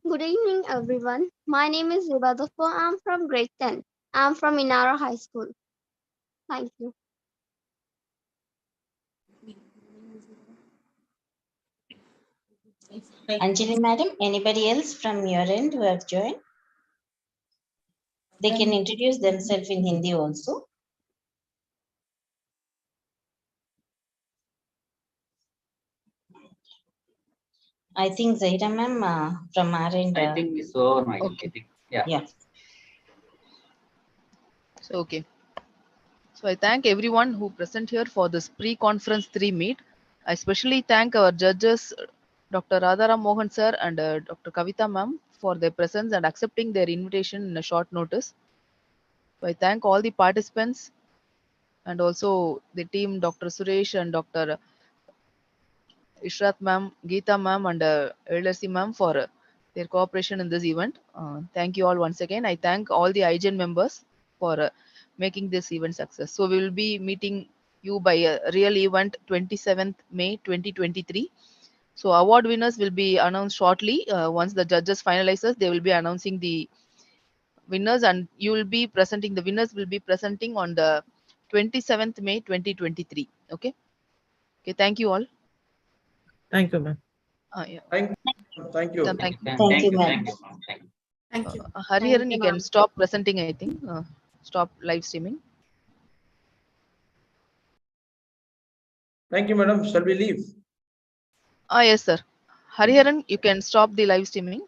Good evening, everyone. My name is Zibadufo. I'm from grade 10. I'm from Inara High School. Thank you. Anjali madam, anybody else from your end who have joined? They can introduce themselves in Hindi also. I think Zahira ma'am from our end. I think it's over, Michael. Okay. I think. Yeah. Yeah. So, okay. So I thank everyone who present here for this pre-conference 3 meet. I especially thank our judges, Dr. Radharam Mohan sir and Dr. Kavita ma'am for their presence and accepting their invitation in a short notice. So I thank all the participants and also the team, Dr. Suresh and Dr. Ishrat ma'am, Geeta ma'am and Eldersi ma'am for their cooperation in this event. Thank you all once again. I thank all the IGEN members for making this event success. So we will be meeting you by a real event 27th May 2023. So award winners will be announced shortly. Once the judges finalizes, they will be announcing the winners and you will be presenting, the winners will be presenting on the 27th May 2023. Okay. Okay. Thank you all. Thank you, ma'am. Yeah. Thank you. Thank you. Thank you. Thank you, ma'am. Thank you. Thank you. Hariharan, you can stop presenting, I think. Stop live streaming. Thank you, madam. Shall we leave? Yes, sir. Hariharan, you can stop the live streaming.